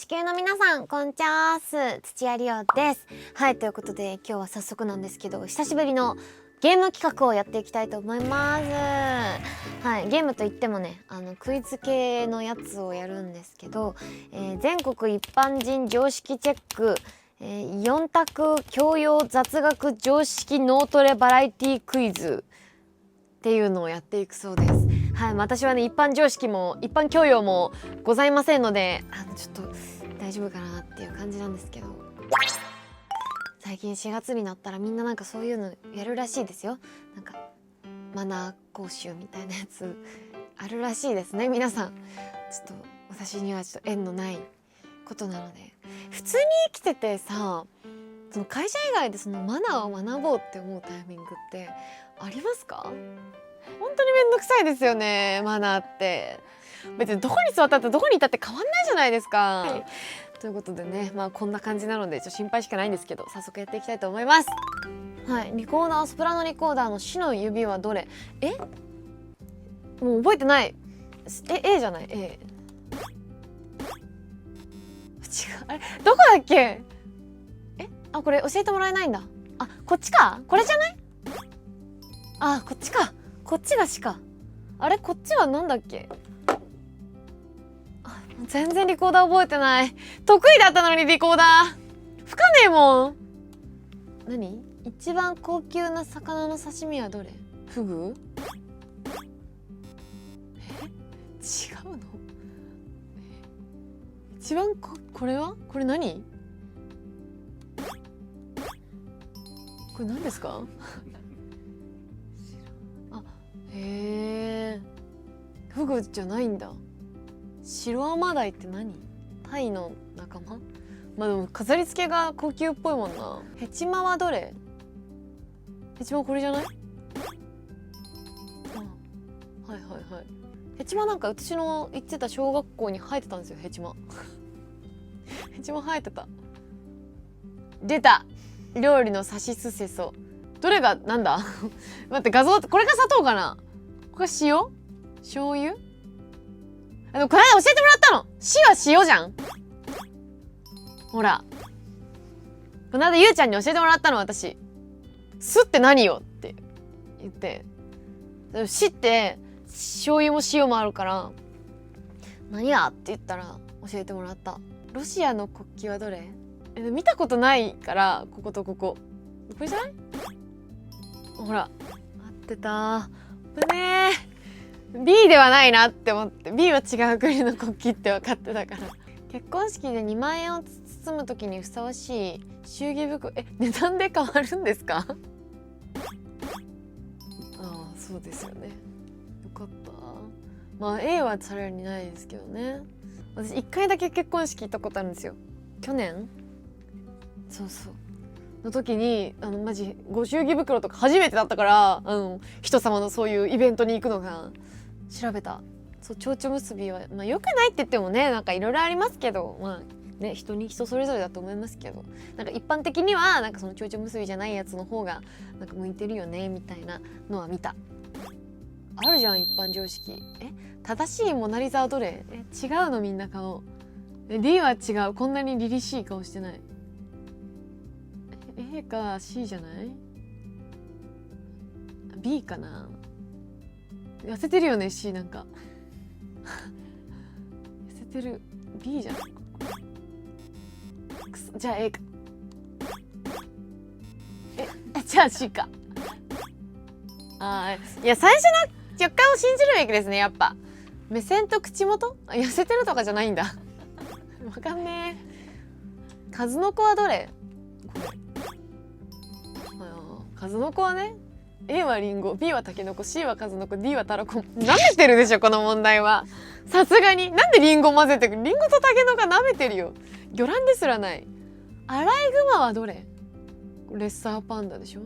地球の皆さんこんちゃーす、土屋リオです。はい、ということで今日は早速なんですけど、久しぶりのゲーム企画をやっていきたいと思います。はい、ゲームといってもね、クイズ系のやつをやるんですけど、全国一般人常識チェック、4択教養雑学常識脳トレバラエティクイズっていうのをやっていくそうです。はい、私はね、一般常識も一般教養もございませんので、ちょっと大丈夫かなっていう感じなんですけど、最近4月になったらみんななんかそういうのやるらしいですよ。なんかマナー講習みたいなやつあるらしいですね。皆さんちょっと私にはちょっと縁のないことなので、普通に生きててさ、その会社以外でそのマナーを学ぼうって思うタイミングってありますか？本当にめんどくさいですよね、マナーって。別にどこに座ったってどこにいたって変わんないじゃないですか。はい、ということでね、こんな感じなのでちょっと心配しかないんですけど、早速やっていきたいと思います。はい、リコーダー、ソプラノリコーダーの死の指はどれ？もう覚えてない。A じゃない？ A。違う、あれどこだっけ？これ教えてもらえないんだ。こっちか？これじゃない？こっちか。こっちが死か。あれこっちはなんだっけ？全然リコーダー覚えてない。得意だったのにリコーダー。吹かねえもん。何？一番高級な魚の刺身はどれ？フグ？違うの？一番これは？これ何？これ何ですか？へえ、フグじゃないんだ。シロアマダイって何？タイの仲間？でも飾り付けが高級っぽいもんな。ヘチマはどれ？ヘチマこれじゃない？はいはいはい。ヘチマなんか私の行ってた小学校に生えてたんですよ、ヘチマ。ヘチマ生えてた。出た。料理のさしすせそ。どれがなんだ？待って、画像、これが砂糖かな？これ塩？醤油？でもこの間教えてもらったの。塩は塩じゃん。ほら。この間ゆうちゃんに教えてもらったの、私。酢って何よって言って。しって醤油も塩もあるから、何やって言ったら教えてもらった。ロシアの国旗はどれ？見たことないから、こことここ。これじゃない？ほら。合ってた。危ねー。B ではないなって思って、 B は違う国の国旗って分かってたから。結婚式で2万円を包む時にふさわしい祝儀袋、値段で変わるんですか？そうですよね。よかった。A はさらにないですけどね。私1回だけ結婚式行ったことあるんですよ。去年？そうの時にマジご祝儀袋とか初めてだったから、人様のそういうイベントに行くのが。調べた。蝶々結びは良くないって言ってもね、なんかいろいろありますけど、人それぞれだと思いますけど、なんか一般的にはなんかその蝶々結びじゃないやつの方がなんか向いてるよねみたいなのは見た。あるじゃん、一般常識。正しいモナリザはどれ？違うのみんな顔。D は違う。こんなに凛々しい顔してない。A か C じゃない？ B かな。痩せてるよね C。 なんか痩せてる。 B じゃん。じゃあ A か。じゃあ C か。いや、最初の直感を信じるべきですね、やっぱ。目線と口元？痩せてるとかじゃないんだ。わかんねえ。数の子はどれ？これ。数の子はね、A はリンゴ、B はタケノコ、C は数の子、D はタラコ。舐めてるでしょこの問題は。さすがに。なんでリンゴ混ぜてくる？リンゴとタケノコ舐めてるよ。魚卵ですらない。アライグマはどれ？レッサーパンダでしょ。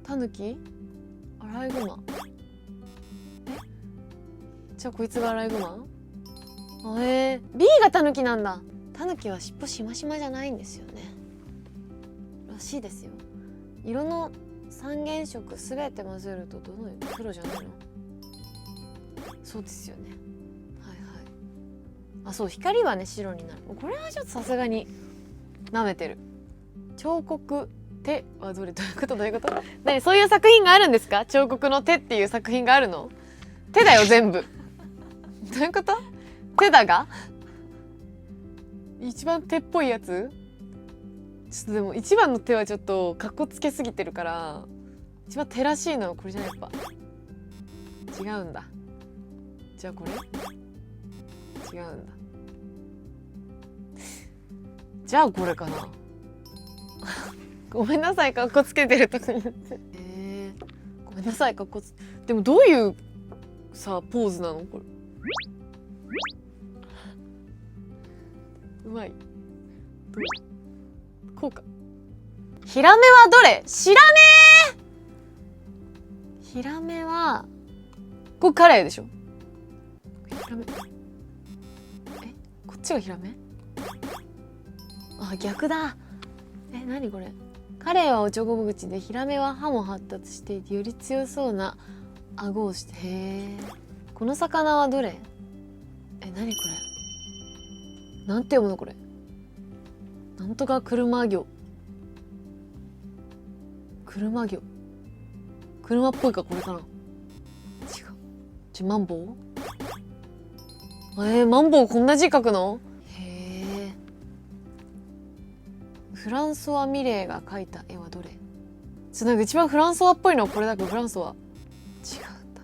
タヌキ？アライグマ。じゃあこいつがアライグマ？B がタヌキなんだ。タヌキは尻尾しましまじゃないんですよね。らしいですよ。色の三原色すべて混ぜるとどの黒じゃないの？そうですよね。はいはい。あ、そう、光はね白になる。これはちょっとさすがに舐めてる。彫刻手はどれ、どういうこと、どういうこと。何、そういう作品があるんですか？彫刻の手っていう作品があるの？手だよ全部。どういうこと？手だが一番手っぽいやつ。ちょっとでも一番の手はちょっとかっこつけすぎてるから、一番手らしいのはこれじゃない。やっぱ違うんだ。じゃあこれ違うんだ。じゃあこれかな。ごめんなさい、かっこつけてるとか言って。ごめんなさい、かっこつ。でもどういうさポーズなのこれ。うまい。こうか。ヒラメはどれ？知らねえ。ヒラメはこれカレイでしょ。ヒラメ、こっちがヒラメ？あ、逆だ。何これ。カレイはおちょこ口で、ヒラメは歯も発達していてより強そうな顎をして。へえ。この魚はどれ？何これ。なんて読むのこれ。なんとか車魚。車魚。車っぽいか、これかな。違う。マンボウ？マンボウこんな字書くの？へえ。フランソワ・ミレーが描いた絵はどれ？なんか一番フランソワっぽいのはこれだけど、フランソワ違うんだ。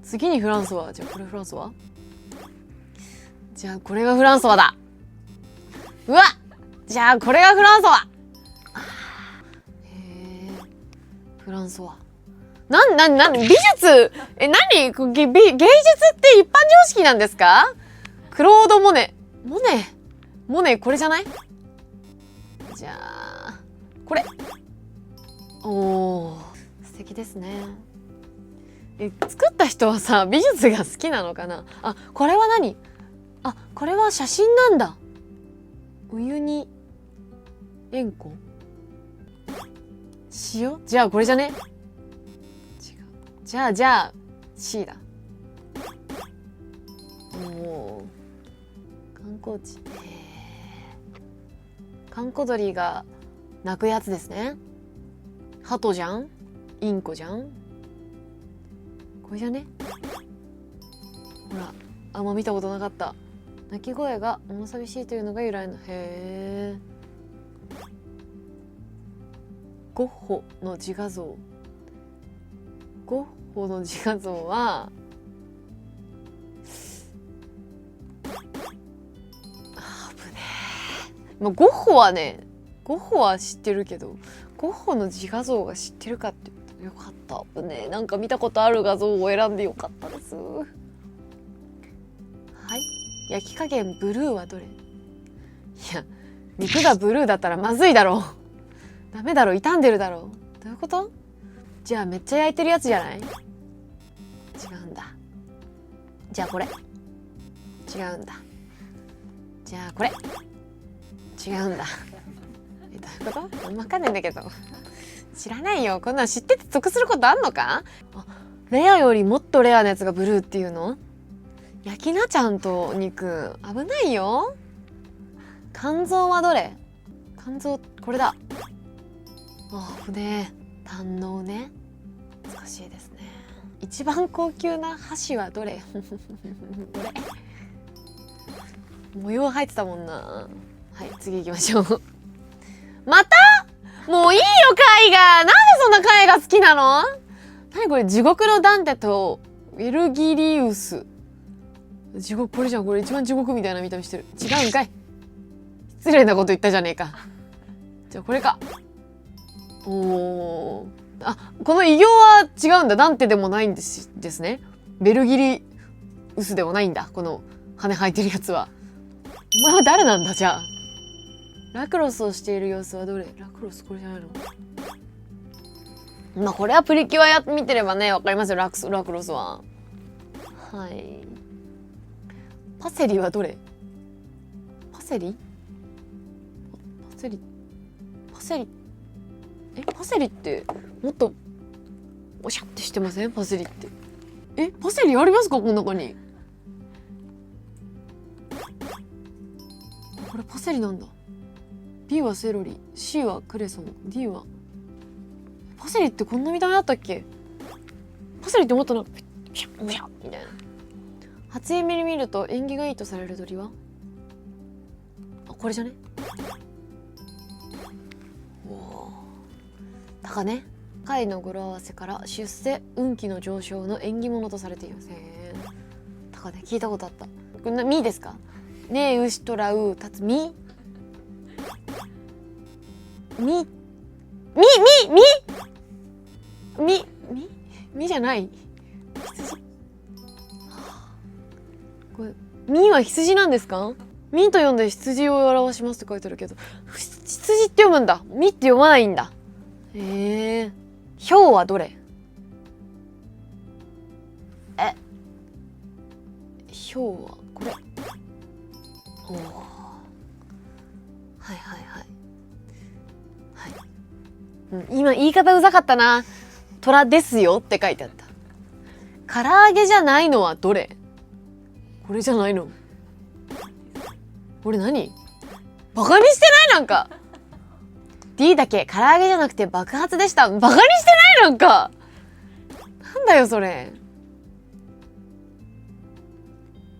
次にフランソワ。じゃあこれフランソワ？じゃあこれがフランソワだ。うわっ、じゃあこれがフランソワ。へえ。フランソワ。美術、芸術って一般常識なんですか？クロード・モネ、これじゃない？じゃあこれ。おー、素敵ですね。作った人はさ美術が好きなのかな。あ、これは何？あ、これは写真なんだ。ウユニ塩湖、塩？じゃあこれじゃね？違う。じゃあ C だ。おー、観光地。観光鳥が鳴くやつですね。鳩じゃん？インコじゃん？これじゃね？ほら、あんま見たことなかった。鳴き声が重寂しいというのが由来の。へえ。ゴッホの自画像。ゴッホの自画像はまあ、ゴッホは知ってるけど、ゴッホの自画像が知ってるかってよかった。ね、なんか見たことある画像を選んでよかったです。はい。焼き加減ブルーはどれ？いや、肉がブルーだったらまずいだろう。ダメだろ、傷んでるだろう。どういうこと？じゃあめっちゃ焼いてるやつじゃない？違うんだ。じゃあこれ。違うんだ。じゃあこれ。違うんだ。どういうこと？わかんないんだけど。知らないよ。こんなの知ってて得することあんのか？あ、レアよりもっとレアなやつがブルーっていうの？焼きなちゃんと肉危ないよ。肝臓はどれ？肝臓これだ。あ、ね、胆のね。難しいですね。一番高級な箸はどれ？これ模様入ってたもんな。はい、次行きましょう。また？もういいよ、絵画。なんでそんな絵画好きなの？何これ、地獄のダンテとウィルギリウス。地獄、これじゃん。これ一番地獄みたいな見た目してる。違うんかい。失礼なこと言ったじゃねえか。じゃあこれか。おー。あ、この異形は違うんだ。ダンテでもないんですね。ベルギリウスでもないんだ。この羽生えてるやつは。お前は誰なんだじゃあ。ラクロスをしている様子はどれ？ラクロスこれじゃないの？まあこれはプリキュア見てればねわかりますよ。ラクロスは。はい。パセリはどれ？パセリパセリってもっとおしゃってしてません？パセリって。パセリありますかこの中に？これパセリなんだ。 B はセロリ、 C はクレソン、 D はパセリってこんな見た目だったっけ。パセリってもっとなんかピャッピャッみたいな。初夢に見ると縁起がいいとされる鳥は、あ、これじゃね。おお、鷹ね。貝の語呂合わせから出世運気の上昇の縁起物とされています。鷹ね、聞いたことあった。これみですかね。え牛とらうたつみみじゃない。羊。これみは羊なんですか。みと読んで羊を表しますって書いてるけど、羊って読むんだ。みって読まないんだ。ヒョウはどれ。ヒョウはこれ。おお、はいはいはいはい、うん、今言い方うざかったな。虎ですよって書いてあった。唐揚げじゃないのはどれ。これじゃないの。これ何。バカにしてない。なんか D だけ唐揚げじゃなくて爆発でした。バカにしてない。なんかなんだよそれ。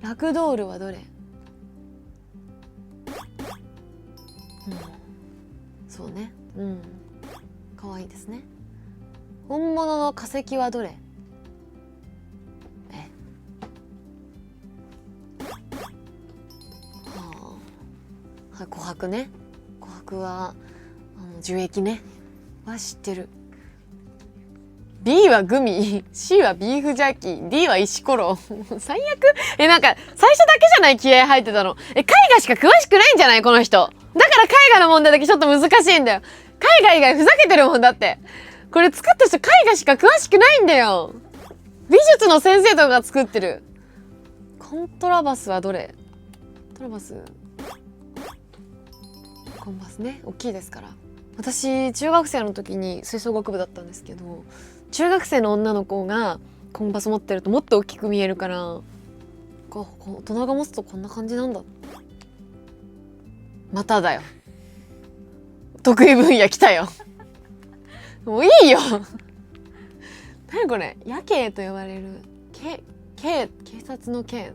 ラクドールはどれ。そうね、可愛いですね。本物の化石はどれ。はい、琥珀ね。琥珀は樹液ね。は知ってる。B はグミ、C はビーフジャーキー、D は石ころ。最悪。なんか最初だけじゃない、気合入ってたの。絵画しか詳しくないんじゃないこの人。だから絵画の問題だけちょっと難しいんだよ。絵画以外ふざけてるもんだって。これ作った人絵画しか詳しくないんだよ。美術の先生とかが作ってる。コントラバスはどれ。トラバス、コンバスね、大きいですから。私中学生の時に吹奏楽部だったんですけど、中学生の女の子がコンバス持ってるともっと大きく見えるから、大人が持つとこんな感じなんだ。まただよ、得意分野来たよ。もういいよ。何これ。夜警と呼ばれる警察の警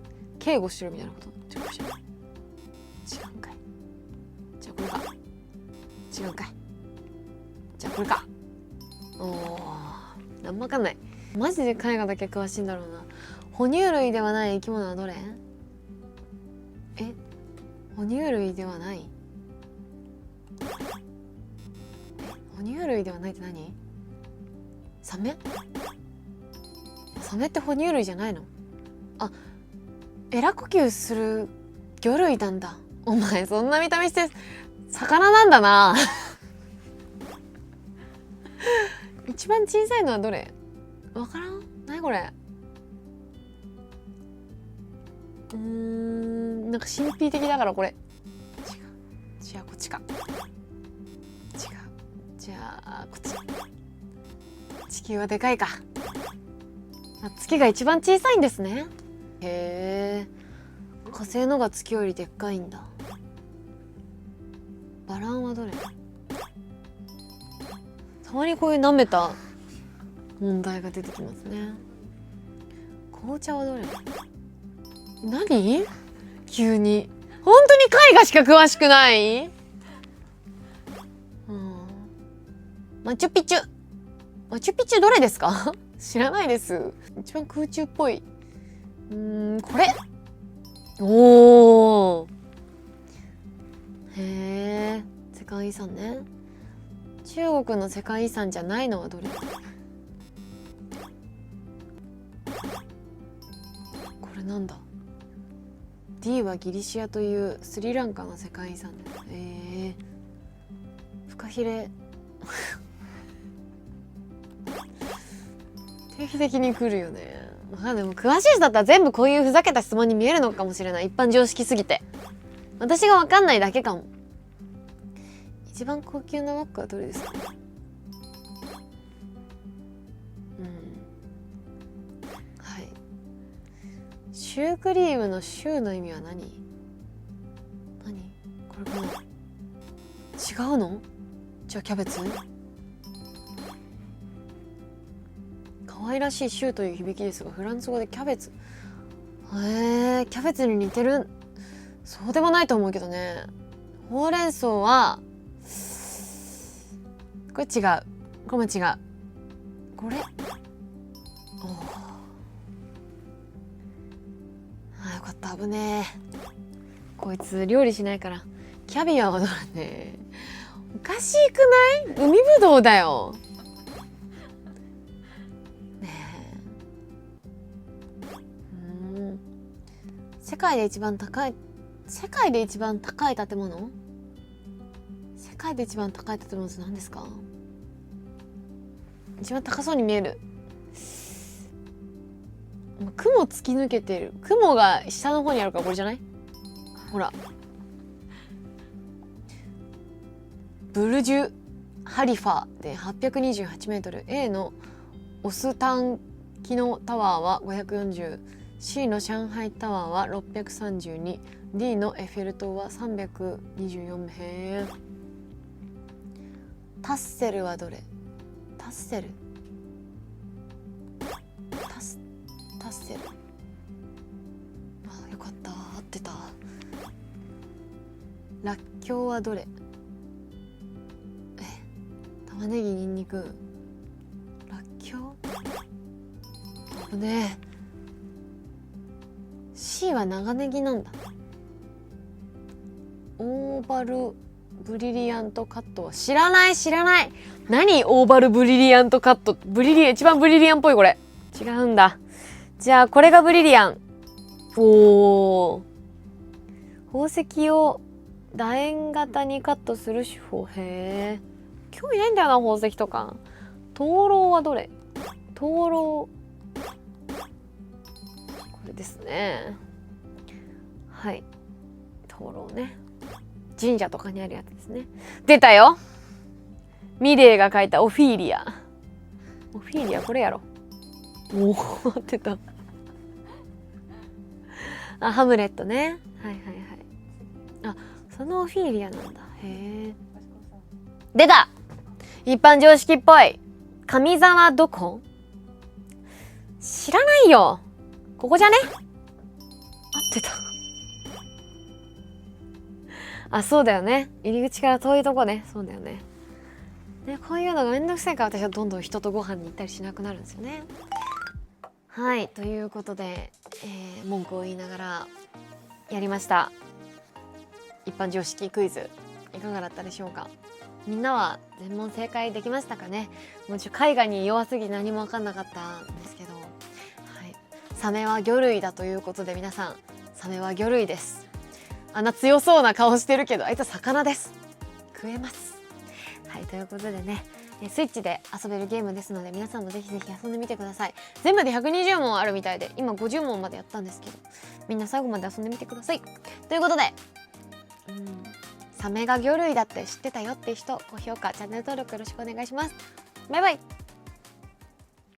護してるみたいなこと。違うんかい。じゃあこれか。違うかい。じゃあこれか。おお、なんもわかんない。マジで絵画だけ詳しいんだろうな。哺乳類ではない生き物はどれ。哺乳類ではない。哺乳類ではないって何。サメ。サメって哺乳類じゃないの。あ、エラ呼吸する魚類なんだ。お前そんな見た目して魚なんだな。一番小さいのはどれ。わからん。何これ。なんか神秘的だからこれ。違う。じゃあこっちか。違う。じゃあこっち。地球はでかいか。月が一番小さいんですね。へえ。火星のが月よりでっかいんだ。バランはどれ。たまにこういう舐めた問題が出てきますね。紅茶はどれ。何急に。本当に絵画しか詳しくない。マチュピチュ。マチュピチュどれですか。知らないです。一番空中っぽい。これ。おお。へえ。世界遺産ね。中国の世界遺産じゃないのはどれ。これなんだ。 D はギリシアというスリランカの世界遺産です。フカヒレ。定期的に来るよね。でも詳しい人だったら全部こういうふざけた質問に見えるのかもしれない。一般常識すぎて私が分かんないだけかも。一番高級なバッグはどれですか。はい。シュークリームのシューの意味は何。ここれかな。違うの？じゃあキャベツ？可愛らしいシューという響きですが、フランス語でキャベツ。キャベツに似てる？そうでもないと思うけどね。ほうれん草はこれ違う。これも違う。これよかった。危ねえ。こいつ料理しないからキャビアはどうだね。おかしくない？海ぶどうだよ。ねえ。世界で一番高い建物？世界で一番高い建物って何ですか？一番高そうに見える。雲突き抜けてる。雲が下の方にあるからこれじゃない？ほら。ブルジュ・ハリファで828メートル。A のオスタン機能タワーは540。C の上海タワーは632。D のエッフェル塔は324。へー。タッセルはどれ？タッセル？タッセル。あ、よかった。合ってた。らっきょうはどれ？玉ねぎ、にんにく。らっきょう？ねえ。C は長ネギなんだ。オーバルブリリアントカットは知らない。何オーバルブリリアントカット？一番ブリリアンっぽいこれ。違うんだ。じゃあこれがブリリアン。宝石を楕円型にカットする手法。へえ。興味ないんだよな、宝石とか。灯籠はどれ？灯籠。これですね。はい。灯籠ね。神社とかにあるやつですね。出たよ。ミレーが描いたオフィーリア。オフィーリアこれやろ。おお、合ってた。あ、ハムレットね。はいはいはい。あ、そのオフィーリアなんだ。へえ。出た。一般常識っぽい。上沢どこ？知らないよ。ここじゃね？合ってた。あ、そうだよね。入り口から遠いとこね。そうだよね。ね、こういうのがめんどくさいから私はどんどん人とご飯に行ったりしなくなるんですよね。はい、ということで、文句を言いながらやりました。一般常識クイズいかがだったでしょうか。みんなは全問正解できましたかね。もう絵画に弱すぎ何も分かんなかったんですけど、はい、サメは魚類だということで皆さん、サメは魚類です。あんな強そうな顔してるけどあいつは魚です。食えます。はい、ということでね、スイッチで遊べるゲームですので皆さんもぜひぜひ遊んでみてください。全部で120問あるみたいで今50問までやったんですけど、みんな最後まで遊んでみてください。ということで、サメが魚類だって知ってたよっていう人、高評価チャンネル登録よろしくお願いします。バイバイ。